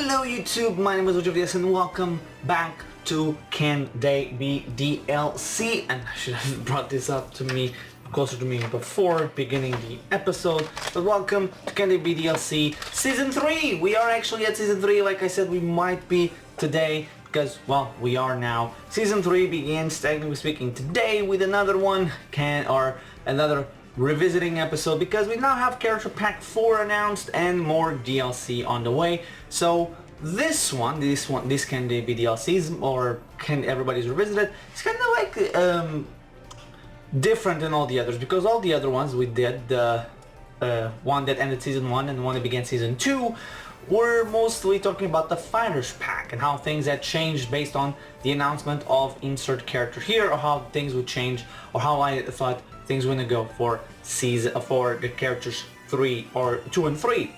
Hello YouTube, my name is Welp and welcome back to Can They Be DLC? And I should have brought this up to me closer to me before beginning the episode. But welcome to Can They Be DLC Season 3! We are actually at Season 3, like I said we might be today because, well, we are now. Season 3 begins, technically speaking, today with another one, another revisiting episode, because we now have character pack 4 announced and more DLC on the way. So this Can They Be DLCs, or Can Everybody's Revisited, it's kind of like different than all the others, because all the other ones we did, the one that ended Season 1 and the one that began Season 2, were mostly talking about the Fighters pack and how things had changed based on the announcement of insert character here, or how things would change, or how I thought things were gonna go for the characters 3 or 2 and 3.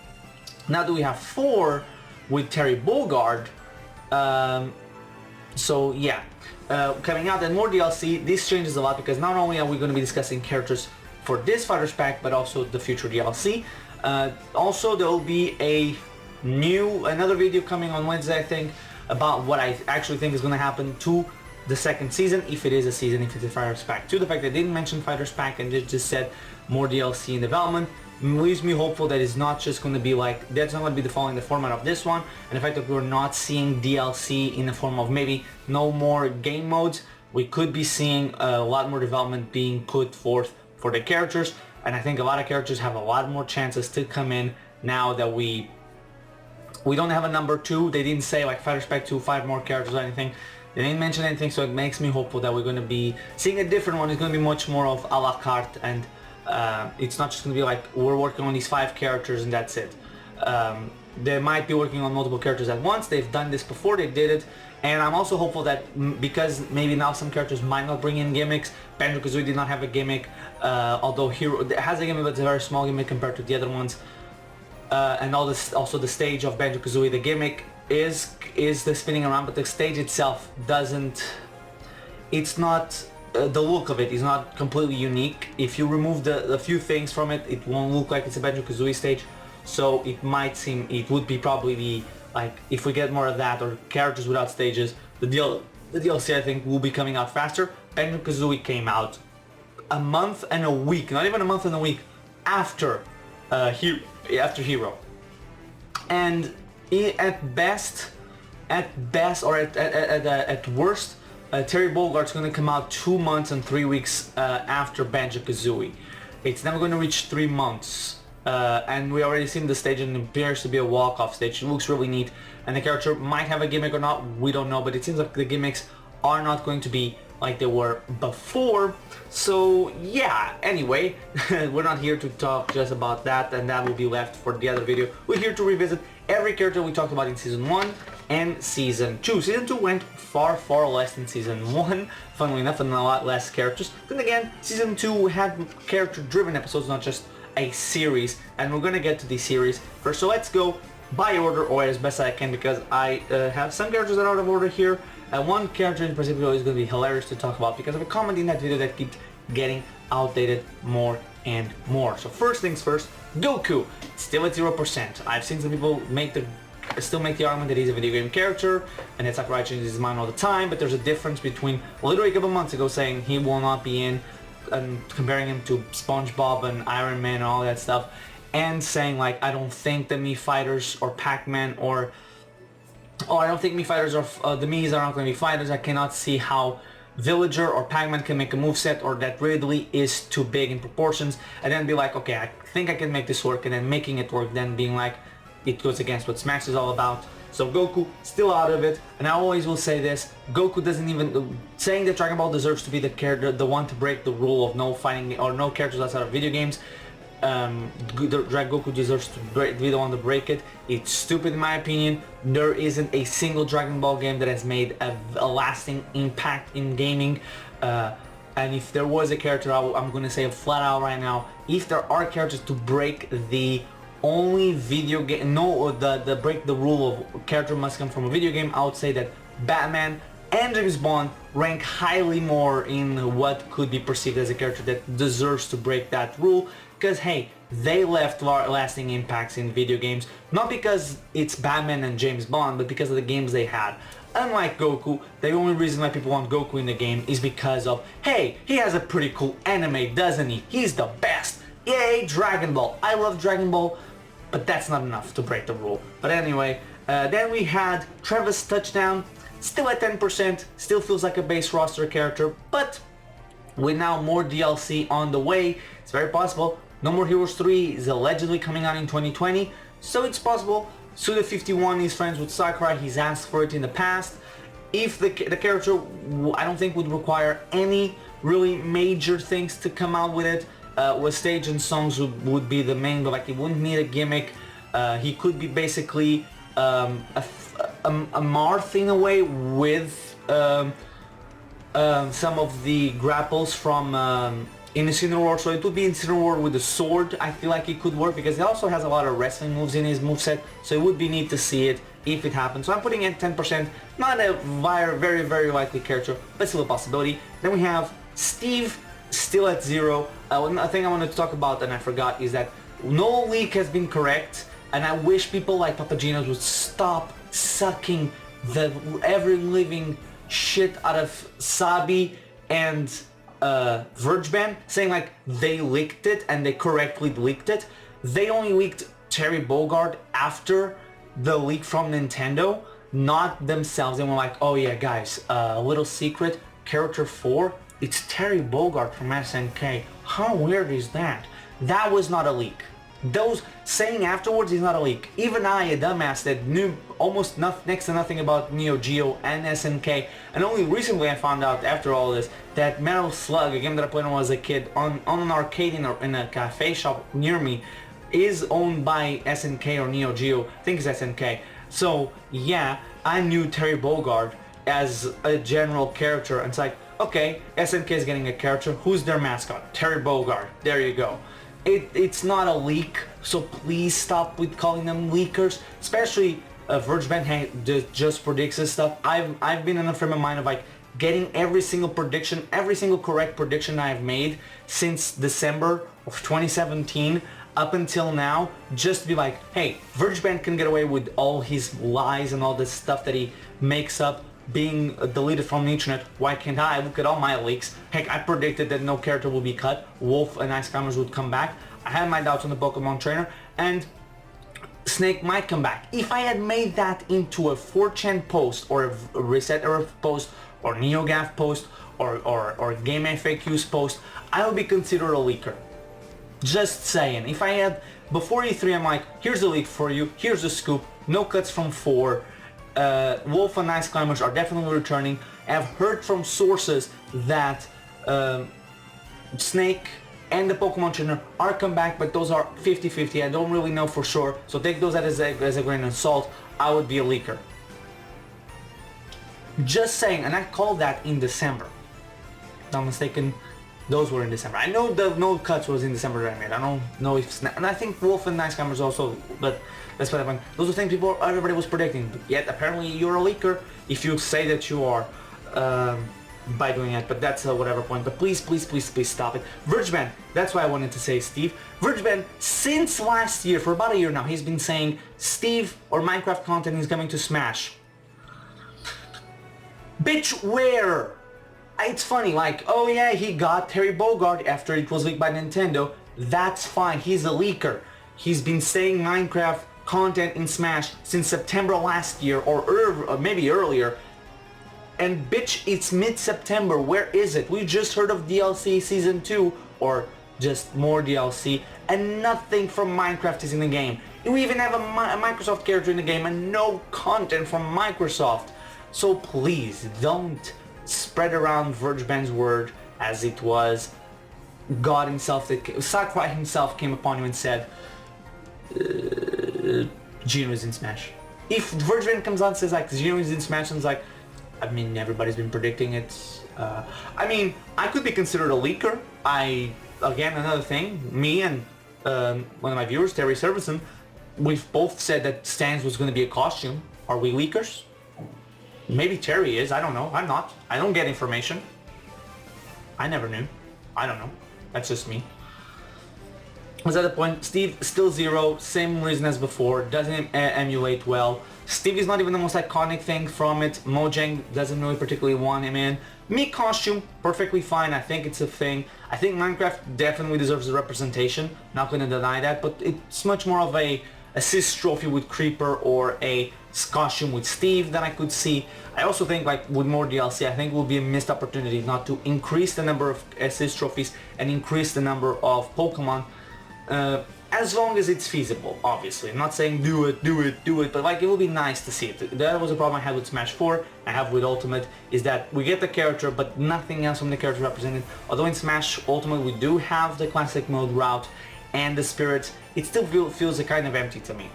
Now that we have 4 with Terry Bogard, so yeah, coming out and more DLC. This changes a lot because not only are we going to be discussing characters for this Fighters pack, but also the future DLC. Also, there will be another video coming on Wednesday, I think, about what I actually think is going to happen to the second season, if it is a season, if it's a Fighters pack 2. The fact they didn't mention Fighters pack and they just said more DLC in development leaves me hopeful that it's not just going to be like, that's not going to be following the format of this one, and the fact that we're not seeing DLC in the form of maybe no more game modes. We could be seeing a lot more development being put forth for the characters, and I think a lot of characters have a lot more chances to come in now that we don't have a number 2. They didn't say like Fighters pack 2, 5 more characters or anything. They didn't mention anything, so it makes me hopeful that we're going to be seeing a different one. It's going to be much more of a la carte, and it's not just going to be like we're working on these 5 characters and that's it. They might be working on multiple characters at once. They've done this before, they did it. And I'm also hopeful that because maybe now some characters might not bring in gimmicks. Banjo-Kazooie did not have a gimmick, although Hero has a gimmick, but it's a very small gimmick compared to the other ones. And also the stage of Banjo-Kazooie, the gimmick is the spinning around, but the stage itself doesn't, it's not, the look of it is not completely unique. If you remove the few things from it, it won't look like it's a Banjo-Kazooie stage. So it might seem, it would probably be like, if we get more of that, or characters without stages, the DLC I think will be coming out faster. Banjo-Kazooie came out a month and a week, not even a month and a week after Hero. And at best, or at worst, Terry Bogard's going to come out 2 months and 3 weeks after Banjo-Kazooie. It's never going to reach 3 months. And we already seen the stage, and it appears to be a walk-off stage. It looks really neat, and the character might have a gimmick or not, we don't know, but it seems like the gimmicks are not going to be like they were before. So yeah, anyway, we're not here to talk just about that, and that will be left for the other video. We're here to revisit every character we talked about in Season 1 and Season 2. Season 2 went far less than Season 1, funnily enough, and a lot less characters. Then again, Season 2 had character-driven episodes, not just a series, and we're gonna get to the series first. So let's go by order, or as best I can, because I have some characters that are out of order here. One character in particular is going to be hilarious to talk about because of a comment in that video that keeps getting outdated more and more. So first things first, Goku, still at 0%. I've seen some people still make the argument that he's a video game character, and that Sakurai changes his mind all the time, but there's a difference between literally a couple months ago saying he will not be in, and comparing him to SpongeBob and Iron Man and all that stuff, and saying like, I don't think the Mii Fighters or Pac-Man or I don't think Mii Fighters or the Mii's are not going to be fighters. I cannot see how Villager or Pac-Man can make a moveset, or that Ridley is too big in proportions, and then be like, okay, I think I can make this work, and then making it work, then being like, it goes against what Smash is all about. So Goku, still out of it, and I always will say this, Goku doesn't even, saying that Dragon Ball deserves to be the one to break the rule of no fighting or no characters outside of video games. Goku deserves to be the one to break it. It's stupid in my opinion. There isn't a single Dragon Ball game that has made a lasting impact in gaming. And if there was a character, I'm going to say flat out right now, if there are characters to break the only video game, break the rule of character must come from a video game, I would say that Batman and James Bond rank highly more in what could be perceived as a character that deserves to break that rule. Because hey, they left lasting impacts in video games, not because it's Batman and James Bond, but because of the games they had. Unlike Goku, the only reason why people want Goku in the game is because of, hey, he has a pretty cool anime, doesn't he? He's the best. Yay, Dragon Ball. I love Dragon Ball, but that's not enough to break the rule. But anyway, then we had Travis Touchdown, still at 10%, still feels like a base roster character, but with now more DLC on the way, it's very possible. No More Heroes 3 is allegedly coming out in 2020, so it's possible. Suda51 is friends with Sakurai, he's asked for it in the past. If the character, I don't think would require any really major things to come out with it. With stage and songs would be the main, but like he wouldn't need a gimmick. He could be basically a Marth in a way with some of the grapples from Incineroar War, so it would be Incineroar War with a sword. I feel like it could work because he also has a lot of wrestling moves in his moveset, so it would be neat to see it if it happens. So I'm putting it 10%, not a very, very likely character, but still a possibility. Then we have Steve, still at 0. One thing I wanted to talk about and I forgot is that no leak has been correct, and I wish people like Papagenos would stop sucking the ever living shit out of Sabi and Verge Band, saying like they leaked it and they correctly leaked it. They only leaked Terry Bogard after the leak from Nintendo, not themselves. They were like, oh yeah guys, a little secret, character 4, it's Terry Bogard from SNK. How weird is that? That was not a leak. Those saying afterwards is not a leak. Even I, a dumbass that knew almost next to nothing about Neo Geo and SNK, and only recently I found out after all this that Metal Slug, a game that I played when I was a kid, on an arcade in a cafe shop near me, is owned by SNK or Neo Geo. I think it's SNK. So yeah, I knew Terry Bogard as a general character, and it's like, okay, SNK is getting a character. Who's their mascot? Terry Bogard. There you go. It's not a leak, so please stop with calling them leakers, especially Verge Band just predicts this stuff. I've been in a frame of mind of like getting every single prediction, every single correct prediction I've made since December of 2017 up until now, just to be like, hey, Verge Band can get away with all his lies and all this stuff that he makes up being deleted from the internet. Why can't I? Look at all my leaks. Heck, I predicted that no character will be cut. Wolf and Ice Climbers would come back. I had my doubts on the Pokemon trainer, and Snake might come back. If I had made that into a 4chan post or a Reset Earth post or NeoGAF post or Game FAQs post, I would be considered a leaker. Just saying. If I had before E3, I'm like, here's a leak for you, here's the scoop, no cuts from 4. Wolf and Ice Climbers are definitely returning. I've heard from sources that Snake and the Pokemon trainer are come back, but those are 50-50. I don't really know for sure, so take those as a grain of salt. I would be a leaker. Just saying, and I called that in December. If I'm not mistaken, those were in December. I know the no cuts was in December that I made. I don't know if and I think Wolf and Ice Climbers also, but that's what happened. Those are things everybody was predicting. But yet apparently you're a leaker if you say that you are by doing it. But that's whatever point. But please stop it. Verge Band. That's why I wanted to say Steve. Verge Band, since last year, for about a year now, he's been saying Steve or Minecraft content is coming to Smash. Bitch, where? It's funny, like, oh yeah, he got Terry Bogard after it was leaked by Nintendo. That's fine, he's a leaker. He's been saying Minecraft content in Smash since September last year, or maybe earlier. And bitch, it's mid-September, where is it? We just heard of DLC Season 2, or just more DLC, and nothing from Minecraft is in the game. We even have a Microsoft character in the game, and no content from Microsoft. So please, don't spread around Verge Band's word as it was God himself, Sakurai himself came upon you and said, Geno is in Smash. If Verge Band comes out and says like Geno is in Smash, and it's like, I mean, everybody's been predicting it. I mean, I could be considered a leaker. Again, another thing, me and one of my viewers, Terry Servison, we've both said that Stans was going to be a costume. Are we leakers? Maybe Terry is, I don't know. I'm not. I don't get information. I never knew. I don't know. That's just me. was at the point. Steve still zero, same reason as before, doesn't emulate well. Steve is not even the most iconic thing from it. Mojang doesn't really particularly want him in. Me costume, perfectly fine, I think it's a thing. I think Minecraft definitely deserves a representation, not gonna deny that, but it's much more of a assist trophy with Creeper or a costume with Steve than I could see. I also think, like, with more DLC, I think it will be a missed opportunity not to increase the number of assist trophies and increase the number of Pokemon, as long as it's feasible, obviously. I'm not saying do it, but like, it would be nice to see it. That was a problem I had with Smash 4, I have with Ultimate, is that we get the character, but nothing else from the character represented. Although in Smash Ultimate we do have the classic mode route and the spirits, it still feels kind of empty to me.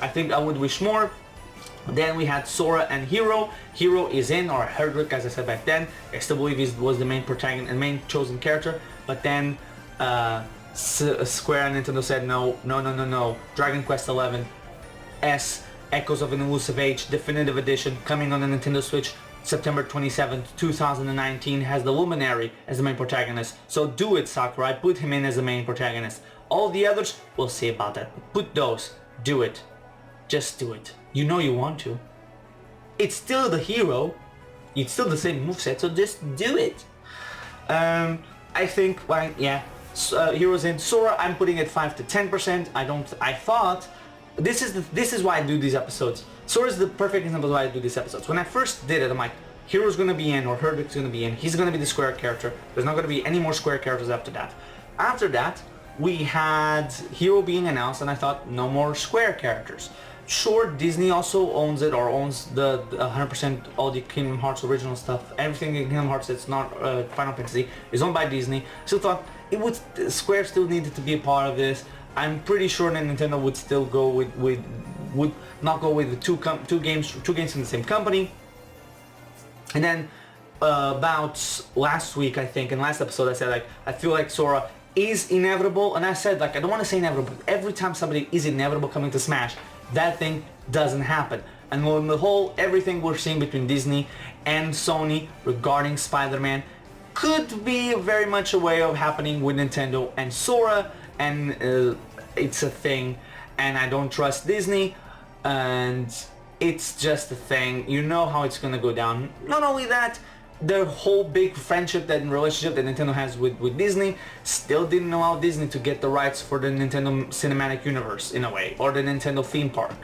I think I would wish more. Then we had Sora and Hero. Hero is in, or Herdrick as I said back then. I still believe he was the main protagonist and main chosen character, but then Square and Nintendo said no. Dragon Quest XI S, Echoes of an Elusive Age, Definitive Edition, coming on the Nintendo Switch September 27th, 2019, has the Luminary as the main protagonist. So do it, Sakurai, put him in as the main protagonist. All the others, we'll see about that. Put those, do it. Just do it. You know you want to. It's still the hero. It's still the same moveset, so just do it. I think, well, yeah, Heroes in. Sora, I'm putting it 5 to 10%. I thought, this is why I do these episodes. Sora is the perfect example of why I do these episodes. When I first did it, I'm like, Hero's gonna be in, or Herdrick's gonna be in. He's gonna be the Square character. There's not gonna be any more Square characters after that. After that, we had Hero being announced, and I thought, no more Square characters. Sure, Disney also owns it, or owns the 100% all the Kingdom Hearts original stuff. Everything in Kingdom Hearts that's not Final Fantasy is owned by Disney. So I thought Square still needed to be a part of this. I'm pretty sure that Nintendo would still go would not go with the two games from the same company. And then about last week, I think, in last episode, I said, like, I feel like Sora is inevitable, and I said, like, I don't want to say inevitable, but every time somebody is inevitable coming to Smash, that thing doesn't happen. And on the whole, everything we're seeing between Disney and Sony regarding Spider-Man could be very much a way of happening with Nintendo and Sora, and it's a thing, and I don't trust Disney, and it's just a thing. You know how it's gonna go down. Not only that, the whole big friendship and relationship that Nintendo has with Disney still didn't allow Disney to get the rights for the Nintendo Cinematic Universe, in a way, or the Nintendo theme park.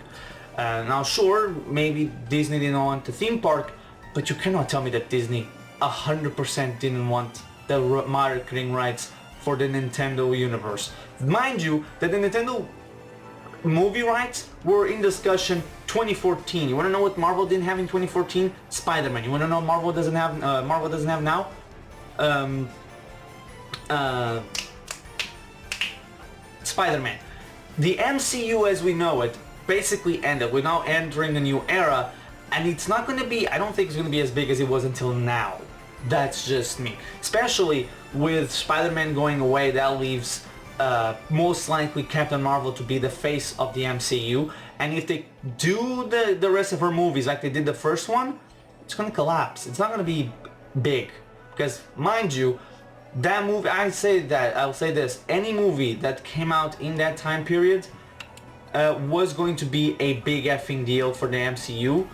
Now sure, maybe Disney didn't want the theme park, but you cannot tell me that Disney 100% didn't want the marketing rights for the Nintendo universe. Mind you, that the Nintendo movie rights were in discussion 2014. You want to know what Marvel didn't have in 2014? Spider-Man. You want to know what Marvel doesn't have now? Spider-Man. The MCU as we know it basically ended. We're now entering a new era, and it's not going to be, I don't think it's going to be as big as it was until now. That's just me. Especially with Spider-Man going away, that leaves most likely Captain Marvel to be the face of the MCU, and if they do the rest of her movies like they did the first one, it's gonna collapse. It's not gonna be big, because mind you, that movie, I'll say this, any movie that came out in that time period was going to be a big effing deal for the MCU.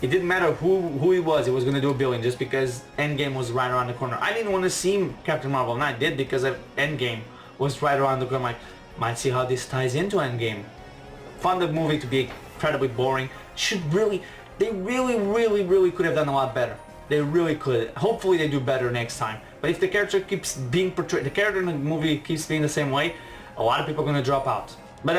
It didn't matter who it was going to do $1 billion, just because Endgame was right around the corner. I didn't want to see Captain Marvel, and I did, because Endgame was right around the corner. I'm like, might see how this ties into Endgame. Found the movie to be incredibly boring. They really could have done a lot better. They really could. Hopefully they do better next time. But if the character keeps being portrayed, the character in the movie keeps being the same way, a lot of people are going to drop out. But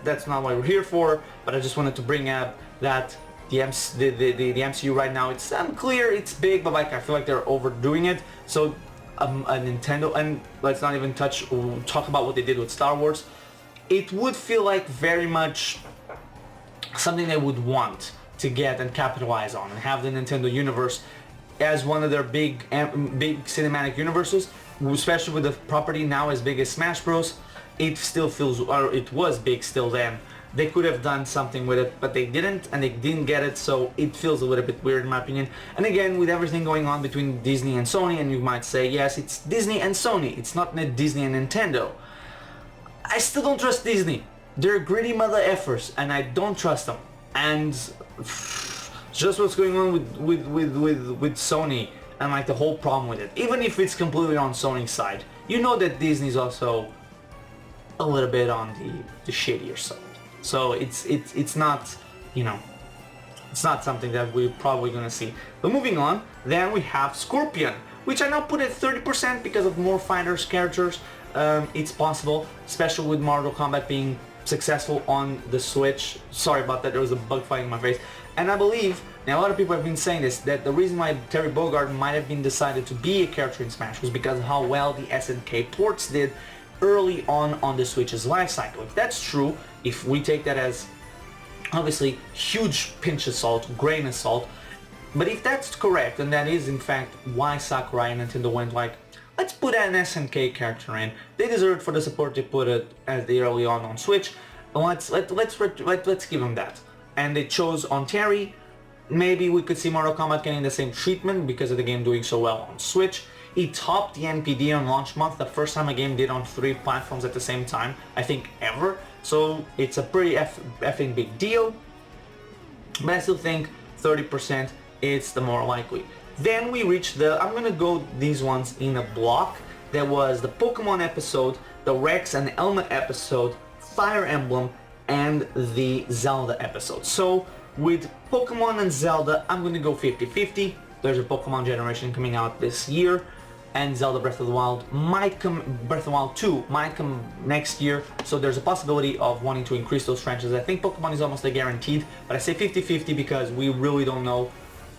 that's not what we're here for. But I just wanted to bring up that the MCU right now, it's unclear, it's big, but like I feel like they're overdoing it. So a Nintendo, and let's not even talk about what they did with Star Wars. It would feel like very much something they would want to get and capitalize on, and have the Nintendo universe as one of their big cinematic universes, especially with the property now as big as Smash Bros. It still feels, or it was big still then. They could have done something with it, but they didn't, and they didn't get it, so it feels a little bit weird in my opinion. And again, with everything going on between Disney and Sony, and you might say, yes, it's Disney and Sony, it's not Disney and Nintendo. I still don't trust Disney. They're greedy mother effers, and I don't trust them. And just what's going on with Sony and like the whole problem with it. Even if it's completely on Sony's side, you know that Disney's also a little bit on the shadier side. So it's not, you know, it's not something that we're probably gonna see. But moving on, then we have Scorpion, which I now put at 30% because of more fighters characters. It's possible, especially with Mortal Kombat being successful on the Switch. Sorry about that, there was a bug flying in my face. And I believe, now a lot of people have been saying this, that the reason why Terry Bogard might have been decided to be a character in Smash was because of how well the SNK ports did early on the Switch's life cycle. If that's true, if we take that as obviously huge pinch of salt, grain of salt, but if that's correct, and that is in fact why Sakurai and Nintendo went like, let's put an SNK character in. They deserve for the support they put it as they early on Switch. Let's give them that. And they chose on Terry. Maybe we could see Mortal Kombat getting the same treatment because of the game doing so well on Switch. It topped the NPD on launch month, the first time a game did on 3 platforms at the same time, I think ever. So it's a pretty effing big deal. But I still think 30% is the more likely. Then we reach the, I'm gonna go these ones in a block. There was the Pokemon episode, the Rex and Elma episode, Fire Emblem, and the Zelda episode. So with Pokemon and Zelda, I'm gonna go 50-50. There's a Pokemon generation coming out this year, and Zelda Breath of the Wild might come, Breath of the Wild 2 might come next year, so there's a possibility of wanting to increase those franchises. I think Pokemon is almost a guaranteed, but I say 50-50 because we really don't know,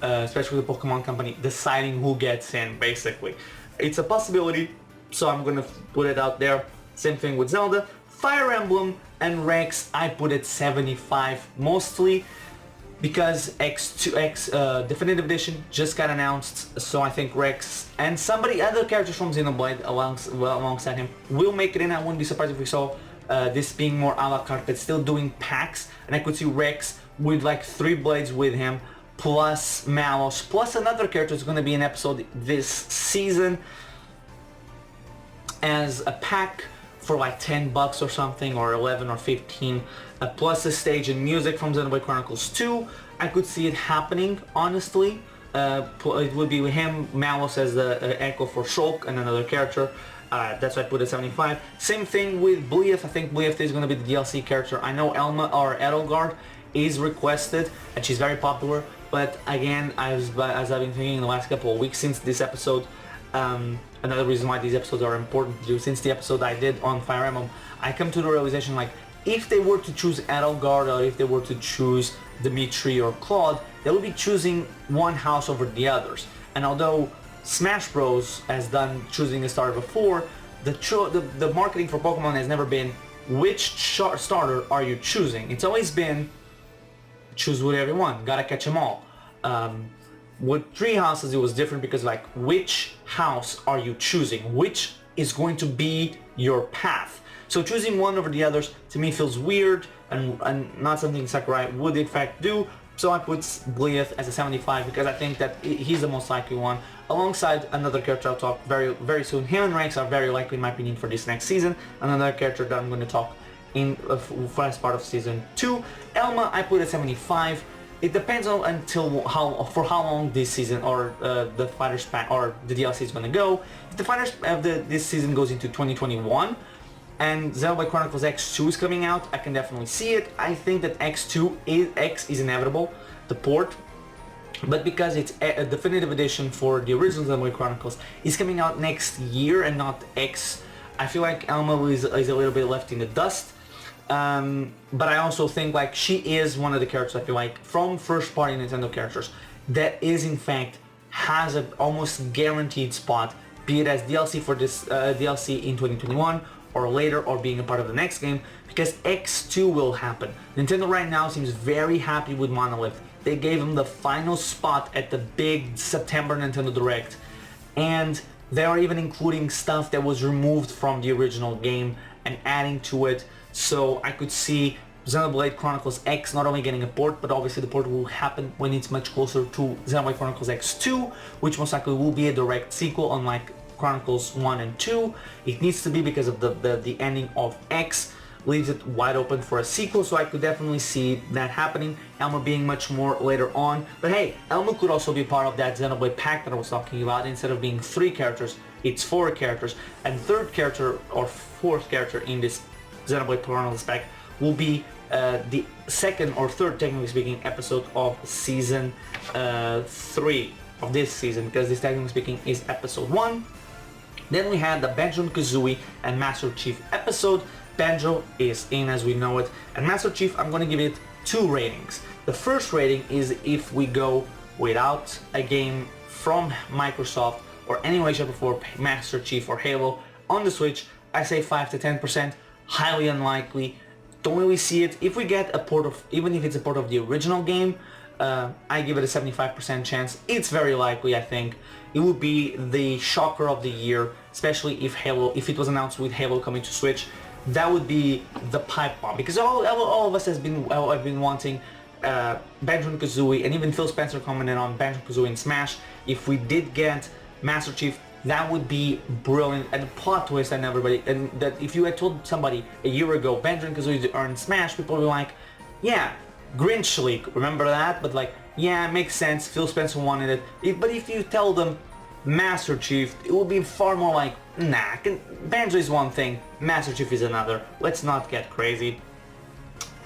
especially with the Pokemon company deciding who gets in, basically. It's a possibility, so I'm gonna put it out there. Same thing with Zelda. Fire Emblem and Rex, I put it 75 mostly, because X Definitive Edition just got announced, so I think Rex and other characters from Xenoblade alongside him will make it in. I wouldn't be surprised if we saw this being more a la carte, but still doing packs, and I could see Rex with like 3 blades with him, plus Malus, plus another character is going to be an episode this season as a pack for like $10 or something, or 11 or 15, plus a stage and music from Xenoblade Chronicles 2. I could see it happening, honestly. It would be with him, Malus as the echo for Shulk, and another character. That's why I put it 75. Same thing with Bliath. I think Bliath is going to be the DLC character. I know Elma or Edelgard is requested, and she's very popular. But again, as I've been thinking in the last couple of weeks since this episode, another reason why these episodes are important to do, since the episode I did on Fire Emblem, I come to the realization, like, if they were to choose Edelgard or if they were to choose Dimitri or Claude, they would be choosing one house over the others. And although Smash Bros has done choosing a starter before, the marketing for Pokemon has never been which starter are you choosing. It's always been choose whatever you want, gotta catch them all. With 3 houses it was different because like which house are you choosing? Which is going to be your path? So choosing one over the others to me feels weird and not something Sakurai would in fact do. So I put Bliath as a 75 because I think that he's the most likely one, alongside another character I'll talk very soon. Him and Rex are very likely in my opinion for this next season. Another character that I'm going to talk in the first part of season 2. Elma I put at 75. It depends on for how long this season or the Fighters Pack or the DLC is going to go. If the Fighters this season goes into 2021 and Xenoblade Chronicles X2 is coming out, I can definitely see it. I think that X is inevitable, the port, but because it's a definitive edition for the original Xenoblade Chronicles is coming out next year and not X, I feel like Elma is a little bit left in the dust. But I also think like she is one of the characters I feel like from first party Nintendo characters that is in fact has an almost guaranteed spot, be it as DLC for this DLC in 2021 or later, or being a part of the next game, because X2 will happen. Nintendo right now seems very happy with Monolith. They gave them the final spot at the big September Nintendo Direct, and they are even including stuff that was removed from the original game and adding to it. So I could see Xenoblade Chronicles X not only getting a port, but obviously the port will happen when it's much closer to Xenoblade Chronicles X2, which most likely will be a direct sequel, unlike Chronicles 1 and 2. It needs to be because of the ending of X leaves it wide open for a sequel, so I could definitely see that happening. Elma being much more later on. But hey, Elma could also be part of that Xenoblade pack that I was talking about. Instead of being 3 characters, it's 4 characters. And third character or fourth character in this Xenoblade Chronicles pack will be the second or third, technically speaking, episode of season 3 of this season, because this, technically speaking, is episode 1. Then we had the Banjo-Kazooie and Master Chief episode. Banjo is in as we know it, and Master Chief, I'm going to give it 2 ratings. The first rating is if we go without a game from Microsoft or any way, shape or form, Master Chief or Halo on the Switch, I say 5 to 10%, highly unlikely. Don't really see it. If we get a port of, even if it's a port of the original game, I give it a 75% chance. It's very likely, I think. It would be the shocker of the year, especially if Halo, if it was announced with Halo coming to Switch. That would be the pipe bomb, because all of us have been wanting Banjo-Kazooie, and even Phil Spencer commented on Banjo-Kazooie in Smash. If we did get Master Chief, that would be brilliant, and the plot twist and everybody, and that if you had told somebody a year ago Banjo-Kazooie earned Smash, people would be like, yeah, Grinch leak, remember that? But like, yeah, it makes sense, Phil Spencer wanted it. But if you tell them Master Chief, it will be far more like, nah, Banjo is one thing, Master Chief is another. Let's not get crazy.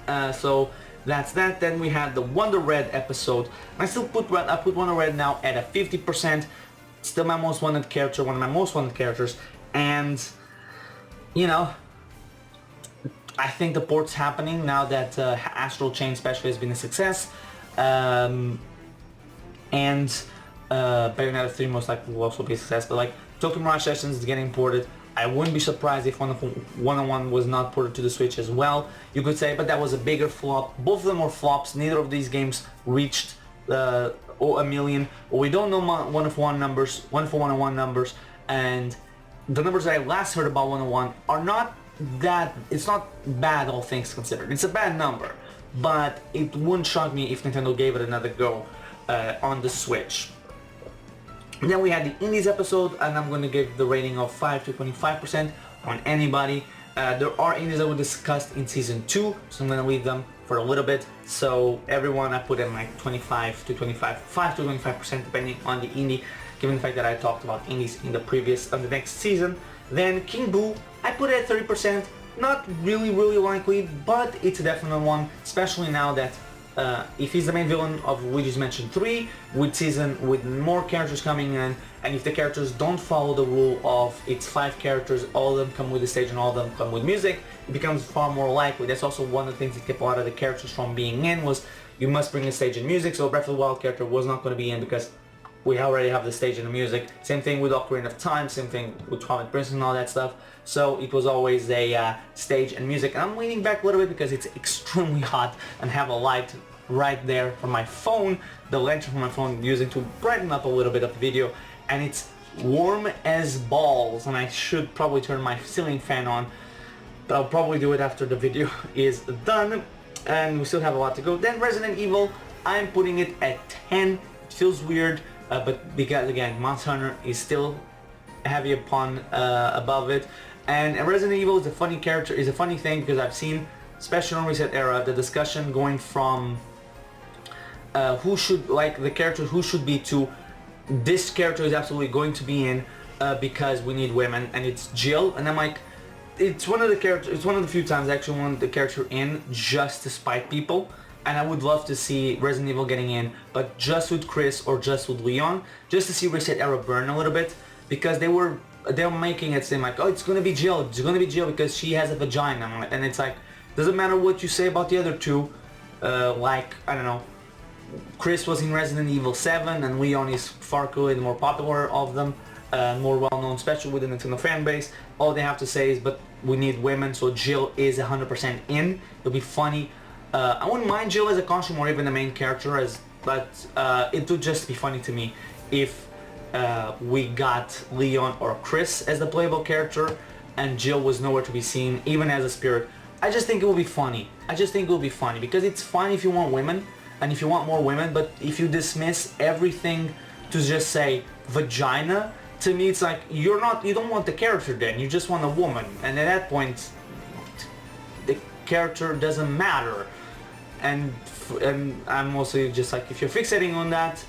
So that's that. Then we had the Wonder Red episode. I put Wonder Red now at a 50%. Still my most wanted character, one of my most wanted characters, and you know, I think the port's happening now that Astral Chain especially has been a success, and Bayonetta 3 most likely will also be a success, but like Tokyo Mirage Sessions is getting ported. I wouldn't be surprised if one-on-one was not ported to the Switch as well, you could say, but that was a bigger flop. Both of them were flops. Neither of these games reached a million. We don't know one-for-one numbers, and the numbers that I last heard about one-on-one are not that, it's not bad, all things considered. It's a bad number, but it wouldn't shock me if Nintendo gave it another go on the Switch. And then we had the Indies episode, and I'm going to give the rating of 5 to 25% on anybody. There are indies that we discussed in season 2, so I'm going to leave them for a little bit. So everyone I put in like 5 to 25% depending on the indie, given the fact that I talked about indies in the next season. Then King Boo, I put it at 30%, not really likely, but it's a definite one, especially now that if he's the main villain of Luigi's Mansion 3, with more characters coming in, and if the characters don't follow the rule of it's 5 characters, all of them come with the stage and all of them come with music, it becomes far more likely. That's also one of the things that kept a lot of the characters from being in, was you must bring the stage and music, so Breath of the Wild character was not going to be in because we already have the stage and the music. Same thing with Ocarina of Time, same thing with Twilight Princess and all that stuff. So it was always a stage and music. And I'm leaning back a little bit because it's extremely hot and have a light right there from my phone, the lantern from my phone, using to brighten up a little bit of the video. And it's warm as balls, and I should probably turn my ceiling fan on, but I'll probably do it after the video is done. And we still have a lot to go. Then Resident Evil, I'm putting it at 10. It feels weird. But because again, Monster Hunter is still heavy upon above it, and Resident Evil is a funny character, is a funny thing, because I've seen, especially on Reset Era, the discussion going from who should, like, the character who should be, to this character is absolutely going to be in because we need women, and it's Jill. And I'm like, it's one of the characters, it's one of the few times I actually want the character in just to spite people. And I would love to see Resident Evil getting in, but just with Chris or just with Leon, just to see Reset Era burn a little bit, because they were making it seem like, oh, it's gonna be Jill because she has a vagina, and it's like, doesn't matter what you say about the other two. Like, I don't know, Chris was in Resident Evil 7, and Leon is far cooler and more popular of them, more well known, especially with the Nintendo fan base. All they have to say is, but we need women, so Jill is 100% in. It'll be funny. I wouldn't mind Jill as a costume or even the main character, but it would just be funny to me if we got Leon or Chris as the playable character and Jill was nowhere to be seen, even as a spirit. I just think it will be funny. Because it's fine if you want women and if you want more women, but if you dismiss everything to just say vagina, to me it's like you don't want the character then, you just want a woman, and at that point the character doesn't matter. And I'm mostly just like, if you're fixating on that,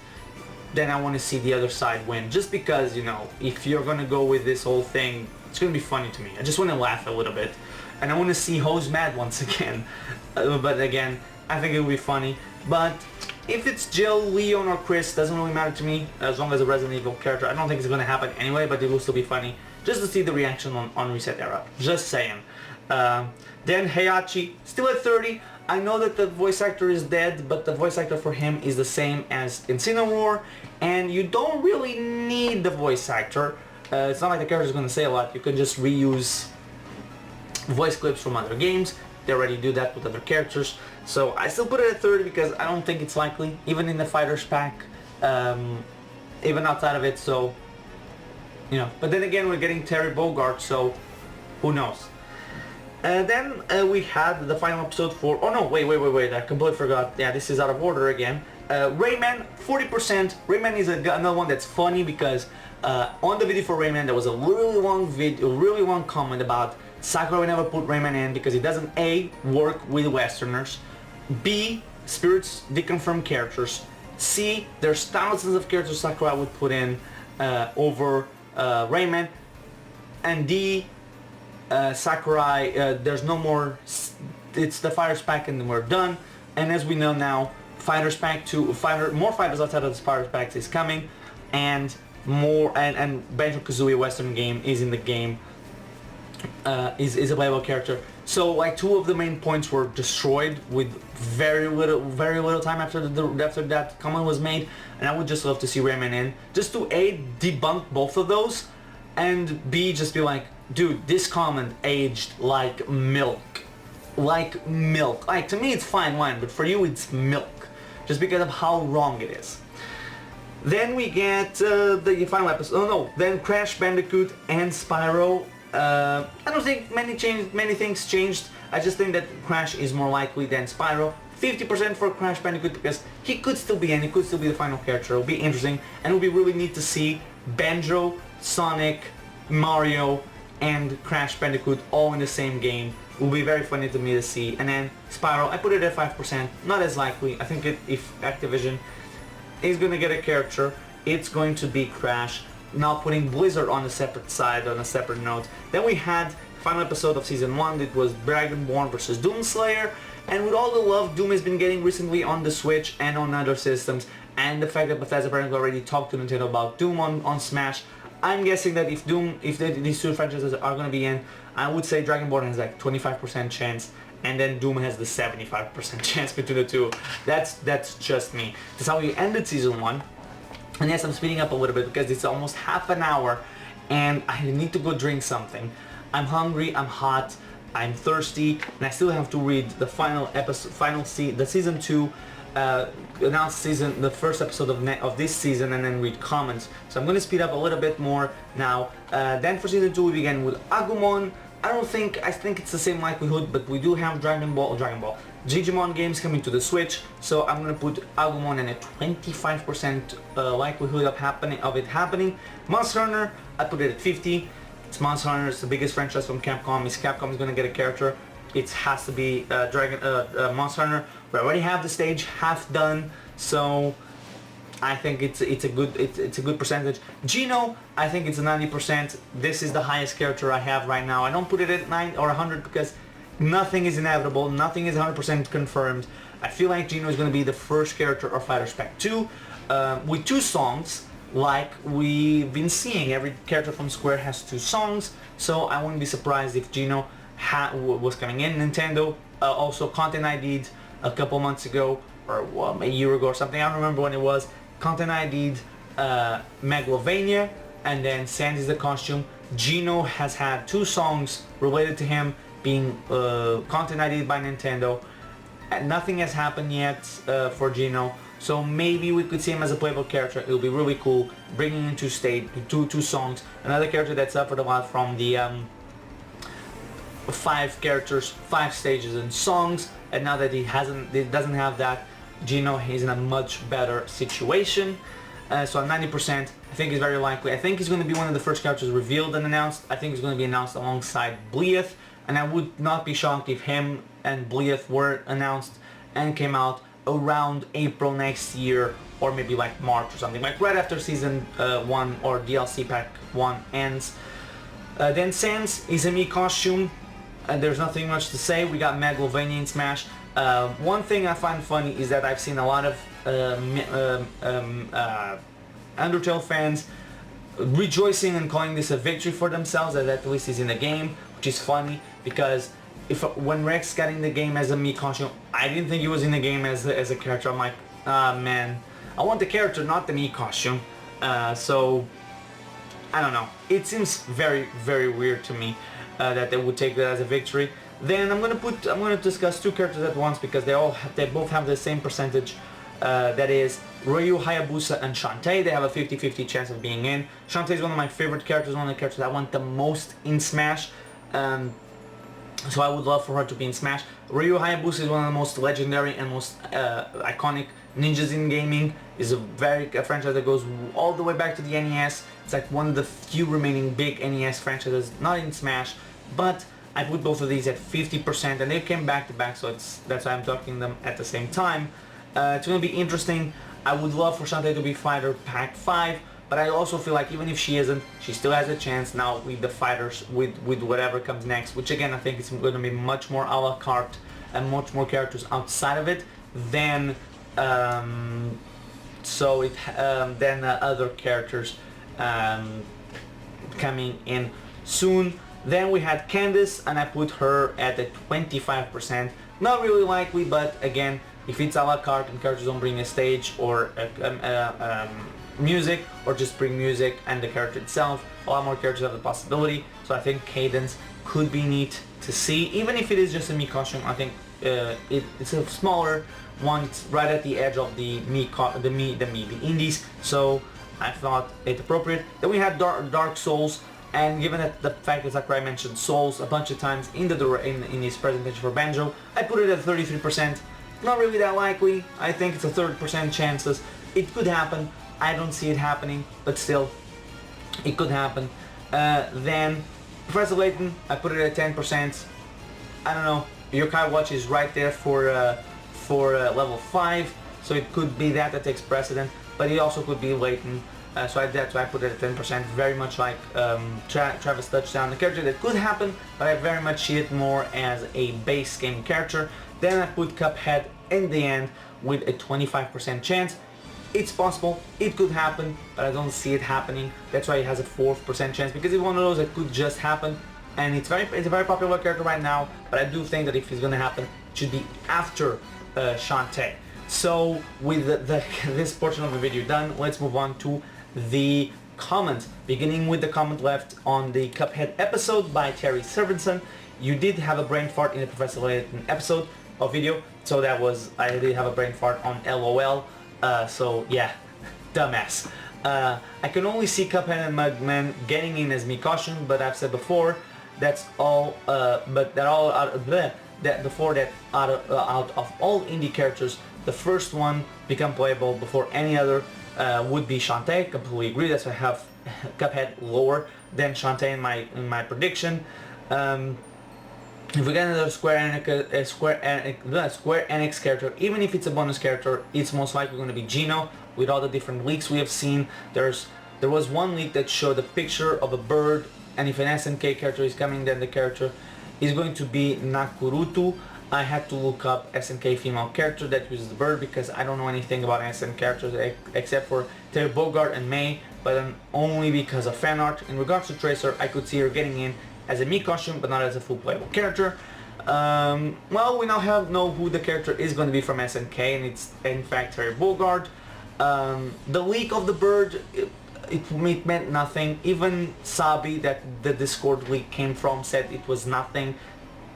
then I want to see the other side win, just because, you know, if you're gonna go with this whole thing, it's gonna be funny to me. I just want to laugh a little bit, and I want to see Ho's mad once again. But again, I think it'll be funny. But if it's Jill, Leon, or Chris, doesn't really matter to me, as long as a Resident Evil character. I don't think it's gonna happen anyway, but it will still be funny just to see the reaction on Reset Era. Just saying. Then Heihachi, still at 30. I know that the voice actor is dead, but the voice actor for him is the same as in Cinnamoroar, and you don't really need the voice actor. It's not like the character is going to say a lot. You can just reuse voice clips from other games. They already do that with other characters. So I still put it at 30 because I don't think it's likely, even in the Fighters pack, even outside of it. So, you know. But then again, we're getting Terry Bogard, so who knows? Then we had the final episode for... Oh no, wait, I completely forgot. Yeah, this is out of order again. Rayman, 40%. Rayman is another one that's funny because on the video for Rayman there was a really long comment about Sakurai would never put Rayman in because it doesn't A, work with Westerners, B, spirits deconfirm characters, C, there's thousands of characters Sakurai would put in over Rayman, and D, Sakurai, there's no more, it's the Fighters pack and then we're done. And as we know now, Fighters pack 2, more fighters outside of the Fighters packs is coming, and more, and Banjo-Kazooie Western game is in the game, is a playable character. So like 2 of the main points were destroyed with very little time after that comment was made, and I would just love to see Rayman in, just to A, debunk both of those, and B, just be like, dude, this comment aged like milk. Like milk. Like, to me it's fine wine, but for you it's milk. Just because of how wrong it is. Then we get the final episode. Oh no, then Crash Bandicoot and Spyro. I don't think many things changed. I just think that Crash is more likely than Spyro. 50% for Crash Bandicoot because he could still be, and he could still be the final character. It'll be interesting, and it'll be really neat to see Banjo, Sonic, Mario, and Crash Bandicoot all in the same game. It will be very funny to me to see. And then Spyro, I put it at 5%, not as likely. I think if Activision is going to get a character, it's going to be Crash. Now putting Blizzard on a separate side, on a separate note. Then we had final episode of Season 1, it was Dragonborn vs Doomslayer. And with all the love Doom has been getting recently on the Switch and on other systems, and the fact that Bethesda apparently already talked to Nintendo about Doom on Smash, I'm guessing that if these 2 franchises are going to be in, I would say Dragonborn has like 25% chance, and then Doom has the 75% chance between the 2. That's just me. That's how we ended Season 1. And yes, I'm speeding up a little bit because it's almost half an hour, and I need to go drink something. I'm hungry, I'm hot, I'm thirsty, and I still have to read the final episode, the Season 2 announced season, the first episode of this season, and then read comments. So I'm going to speed up a little bit more now. Then for Season 2 we begin with Agumon. I think it's the same likelihood, but we do have Digimon games coming to the Switch, so I'm going to put Agumon in a 25% likelihood of it happening. Monster Hunter, I put it at 50. It's Monster Hunter, it's the biggest franchise from Capcom. If Capcom is going to get a character, it has to be Monster Hunter. We already have the stage half done, so I think it's a good percentage. Geno, I think it's a 90%. This is the highest character I have right now. I don't put it at 9 or 100 because nothing is inevitable. Nothing is 100% confirmed. I feel like Geno is going to be the first character of Fighters Pack 2 with 2 songs. Like we've been seeing, every character from Square has 2 songs, so I wouldn't be surprised if Geno was coming in. Nintendo also content ID'd a couple months ago, or a year ago or something, I don't remember when it was. Content ID'd Megalovania, and then Sandy's the costume. Geno has had 2 songs related to him being content ID'd by Nintendo, and nothing has happened yet for Geno. So maybe we could see him as a playable character. It will be really cool, bringing in 2 songs. Another character that suffered a lot from the 5 characters, 5 stages and songs, and now that he doesn't have that, Geno is in a much better situation. So 90%, I think is very likely. I think he's going to be one of the first characters revealed and announced. I think he's going to be announced alongside Bleeth, and I would not be shocked if him and Bleeth were announced and came out around April next year, or maybe like March or something, like right after Season 1 or DLC Pack 1 ends. Then Sans is a Mii costume, and there's nothing much to say. We got Megalovania in Smash. One thing I find funny is that I've seen a lot of Undertale fans rejoicing and calling this a victory for themselves, that at least is in the game, which is funny because when Rex got in the game as a Mii costume, I didn't think he was in the game as a character. I'm like, ah man, I want the character, not the Mii costume. So I don't know. It seems very, very weird to me that they would take that as a victory. Then I'm gonna discuss two characters at once because they both have the same percentage. That is Ryu, Hayabusa, and Shantae. They have a 50-50 chance of being in. Shantae is one of my favorite characters, one of the characters I want the most in Smash. So I would love for her to be in Smash. Ryu Hayabusa is one of the most legendary and most iconic ninjas in gaming. Is a franchise that goes all the way back to the NES. It's like one of the few remaining big NES franchises not in Smash, but I put both of these at 50%, and they came back to back, so that's why I'm talking them at the same time. It's going to be interesting. I would love for Shantae to be Fighter Pack 5, but I also feel like even if she isn't, she still has a chance now with the fighters, with whatever comes next, which again I think is going to be much more a la carte and much more characters outside of it than other characters coming in soon. Then we had Candice, and I put her at the 25%. Not really likely, but again, if it's a la carte and characters don't bring a stage or music, or just bring music and the character itself, a lot more characters have the possibility. So I think Cadence could be neat to see, even if it is just a Mii costume. I think it's a smaller one. It's right at the edge of the indies. So I thought it appropriate. Then we had Dark Souls. And given that the fact that Sakurai mentioned Souls a bunch of times in his presentation for Banjo, I put it at 33%. Not really that likely. I think it's a 30% chances. It could happen. I don't see it happening, but still, it could happen. Then Professor Layton, I put it at 10%. I don't know. Yokai Watch is right there for level 5, so it could be that takes precedent. But it also could be Layton. So that's why I put it at 10%, very much like Travis Touchdown, the character that could happen, but I very much see it more as a base game character. Then I put Cuphead in the end with a 25% chance. It's possible, it could happen, but I don't see it happening. That's why it has a 4% chance, because it's one of those that could just happen, and it's a very popular character right now, but I do think that if it's gonna happen, it should be after Shantae. So with this portion of the video done, let's move on to the comments, beginning with the comment left on the Cuphead episode by Terry Servenson. You did have a brain fart in the Professor Layton episode of video, so I did have a brain fart on LOL, so yeah, dumbass. I can only see Cuphead and Mugman getting in as Mii costume, but I've said before, out of all indie characters, the first one become playable before any other would be Shantae. Completely agree. That's why I have Cuphead lower than Shantae in my prediction. If we get another Square Enix character, even if it's a bonus character, it's most likely going to be Geno. With all the different leaks we have seen, there was one leak that showed a picture of a bird, and if an SNK character is coming, then the character is going to be Nakurutu. I had to look up SNK female character that uses the bird because I don't know anything about SNK characters except for Terry Bogard and May, but only because of fan art. In regards to Tracer, I could see her getting in as a Mii costume, but not as a full playable character. Well, we now know who the character is going to be from SNK, and it's in fact Terry Bogard. The leak of the bird, it meant nothing. Even Sabi, that the Discord leak came from, said it was nothing.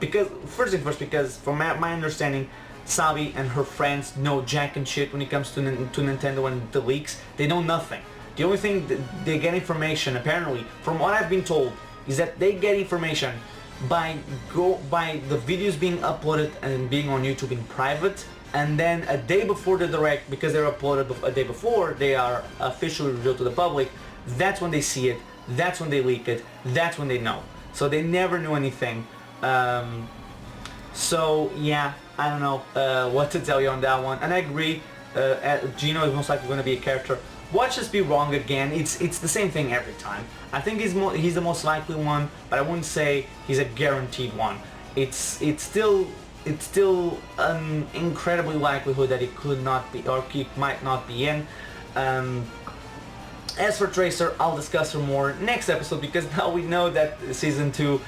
Because, first thing first, because from my understanding, Sabi and her friends know jack and shit when it comes to Nintendo and the leaks. They know nothing. The only thing they get information, apparently, from what I've been told, is that they get information by the videos being uploaded and being on YouTube in private, and then a day before the direct, because they're uploaded a day before they are officially revealed to the public, that's when they see it, that's when they leak it, that's when they know. So they never knew anything. So yeah, I don't know what to tell you on that one. And I agree, Gino is most likely going to be a character. Watch us be wrong again. It's the same thing every time. I think he's the most likely one, but I wouldn't say he's a guaranteed one. It's still an incredibly likelihood that it could not be, or it might not be in. As for Tracer, I'll discuss her more next episode, because now we know that season 2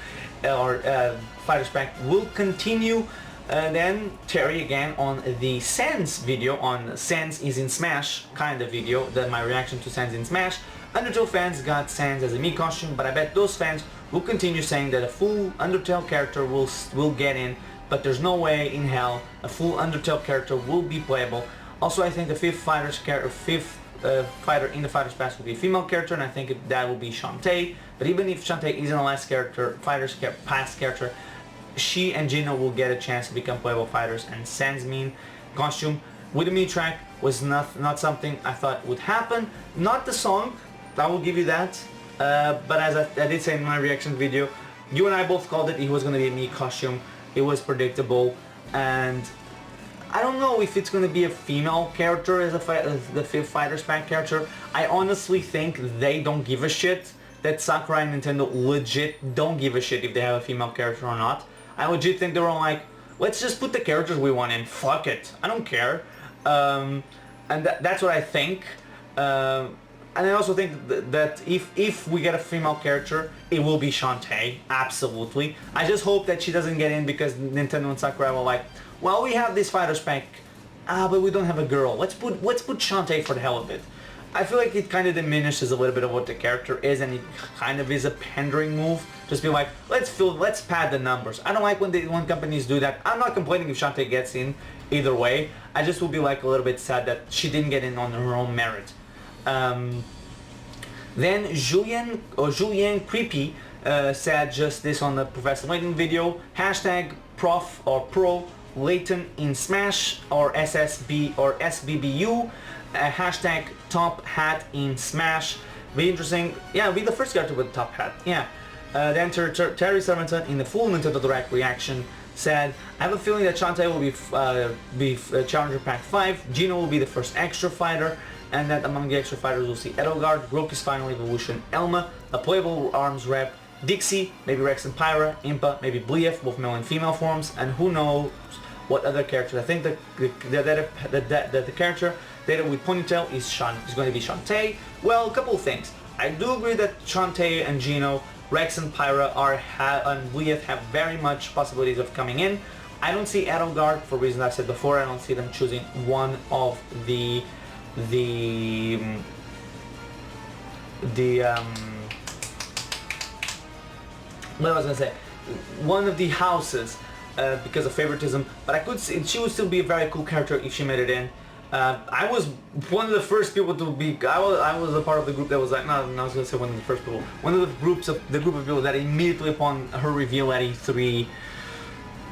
or Fighters Pack will continue. Then Terry again on the Sans video, on Sans is in Smash kind of video, my reaction to Sans in Smash. Undertale fans got Sans as a Mii costume, but I bet those fans will continue saying that a full Undertale character will get in, but there's no way in hell a full Undertale character will be playable. Also, I think the fifth fighter in the Fighters Pass will be a female character, and I think that will be Shantae. But even if Shantae isn't the last character, Fighters Pass character, she and Gino will get a chance to become playable fighters, and Sans Mii costume with the Mii track was not something I thought would happen. Not the song, I will give you that. But as I did say in my reaction video, you and I both called it was going to be a Mii costume. It was predictable, and I don't know if it's going to be a female character as the fifth Fighters Pack character. I honestly think they don't give a shit. That Sakurai and Nintendo legit don't give a shit if they have a female character or not. I legit think they were like, let's just put the characters we want in, fuck it, I don't care. And that's what I think. And I also think that if we get a female character, it will be Shantae, absolutely. I just hope that she doesn't get in because Nintendo and Sakurai were like, well, we have this Fighters Pack, but we don't have a girl. Let's put Shantae for the hell of it. I feel like it kind of diminishes a little bit of what the character is, and it kind of is a pandering move. Just be like, let's pad the numbers. I don't like when companies do that. I'm not complaining if Shantae gets in either way. I just will be like a little bit sad that she didn't get in on her own merit. Then Julien Creepy said just this on the Professor Layton video. Hashtag prof or pro Layton in Smash, or SSB or SBBU. Hashtag top hat in Smash. Be interesting. Yeah, be the first character with the top hat. Yeah. Then Terry Serventon in the full Nintendo Direct reaction said, I have a feeling that Shantae will be Challenger Pack 5, Gino will be the first extra fighter, and that among the extra fighters we'll see Edelgard, Groku's Final Evolution, Elma, a playable arms rep, Dixie, maybe Rex and Pyra, Impa, maybe Blief, both male and female forms, and who knows what other characters. I think the character data with Ponytail is going to be Shantae. Well, a couple of things. I do agree that Shantae and Gino, Rex and Pyra and Blief have very much possibilities of coming in. I don't see Edelgard for reasons I said before. I don't see them choosing one of what was I gonna say? One of the houses because of favoritism, but I could see she would still be a very cool character if she made it in. I was one of the first people to be. I was a part of the group that was like, no, I was gonna say one of the first people. One of the group of people that immediately upon her reveal at E3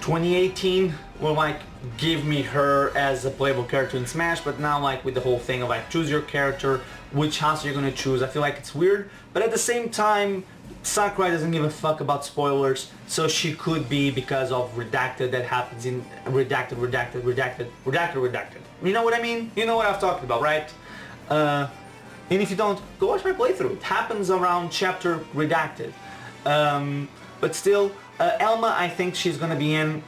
2018 were like, give me her as a playable character in Smash. But now, like with the whole thing of like, choose your character, which house you're gonna choose, I feel like it's weird. But at the same time, Sakurai doesn't give a fuck about spoilers, so she could be because of redacted that happens in redacted. You know what I mean? You know what I'm talking about, right? And if you don't, go watch my playthrough. It happens around chapter redacted. But still, Elma, I think she's gonna be in.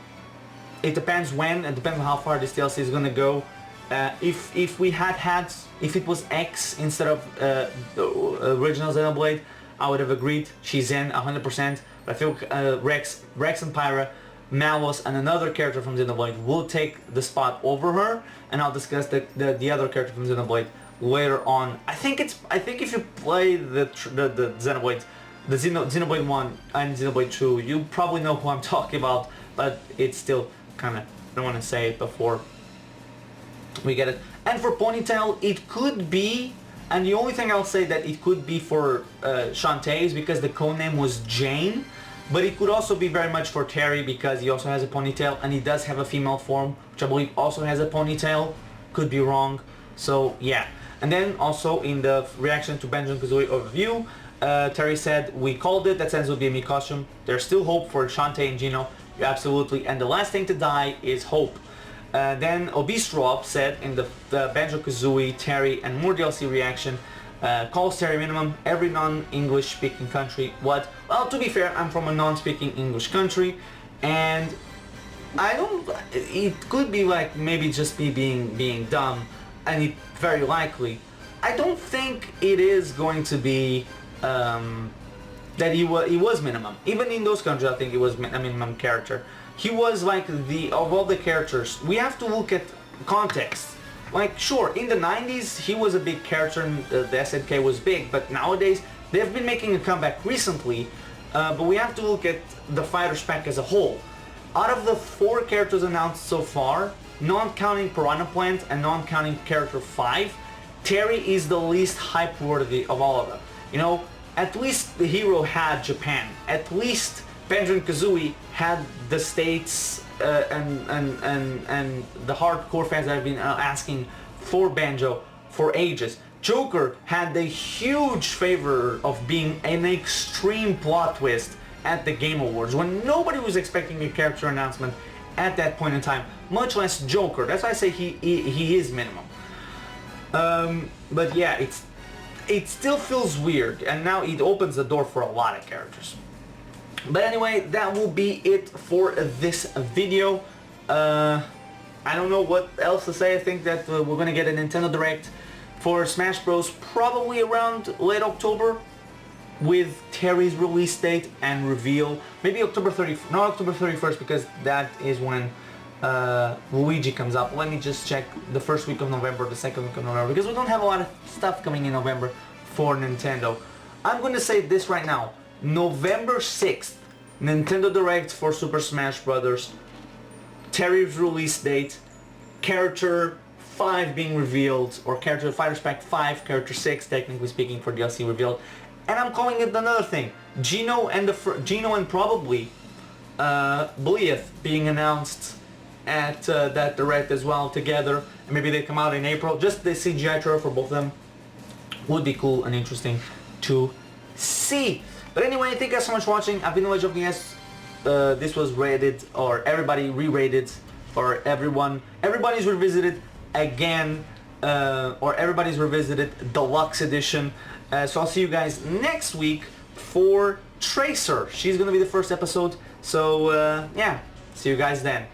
It depends when. It depends on how far this DLC is gonna go. If it was X instead of the original Xenoblade, I would have agreed. She's in 100%. But I feel Rex and Pyra, Malus, and another character from Xenoblade will take the spot over her, and I'll discuss the other character from Xenoblade later on. I think if you play the Xenoblade, the Xenoblade 1 and Xenoblade 2, you probably know who I'm talking about, but it's still kind of, I don't want to say it before we get it. And for Ponytail, it could be, and the only thing I'll say that it could be for Shantae is because the codename was Jane. but it could also be very much for Terry because he also has a ponytail and he does have a female form, which I believe also has a ponytail. Could be wrong. So yeah. And then also in the reaction to Banjo-Kazooie overview, Terry said, we called it, that Sans will be a me costume. There's still hope for Shantae and Gino. Absolutely. And the last thing to die is hope. Then Obese Rob said in the Banjo-Kazooie, Terry and more DLC reaction, calls Terry minimum, every non-English speaking country. What? Well, to be fair, I'm from a non-speaking English country, and I don't, it could be like maybe just me being dumb, and it very likely. I don't think it is going to be that he was minimum. Even in those countries, I think he was a minimum character. He was like of all the characters, we have to look at context. Like, sure, in the 90s, he was a big character and the SNK was big, but nowadays, they've been making a comeback recently, but we have to look at the Fighters pack as a whole. Out of the 4 characters announced so far, non-counting Piranha Plant and non-counting character 5, Terry is the least hype-worthy of all of them. You know, at least the hero had Japan. At least Banjo-Kazooie had the States and the hardcore fans that have been asking for Banjo for ages. Joker had the huge favor of being an extreme plot twist at the Game Awards when nobody was expecting a character announcement at that point in time, much less Joker. That's why I say he is minimum. But yeah, it still feels weird, and now it opens the door for a lot of characters. But anyway, that will be it for this video. I don't know what else to say. I think that we're gonna get a Nintendo Direct for Smash Bros. Probably around late October, with Terry's release date and reveal. Maybe October 30th, not October 31st, because that is when Luigi comes up. Let me just check the first week of November, the second week of November, because we don't have a lot of stuff coming in November for Nintendo. I'm going to say this right now. November 6th, Nintendo Direct for Super Smash Bros. Terry's release date, character 5 being revealed, or character Fighters Pack 5, character 6, technically speaking, for DLC revealed. And I'm calling it another thing. Gino and probably Blieth being announced at that Direct as well together. And maybe they come out in April. Just the CGI trailer for both of them would be cool and interesting to see. But anyway, thank you guys so much for watching. I've been Knowledge of Yes. This was rated, or everybody re-rated, or everybody's revisited again, or everybody's revisited Deluxe Edition. So I'll see you guys next week for Tracer. She's gonna be the first episode. So yeah, see you guys then.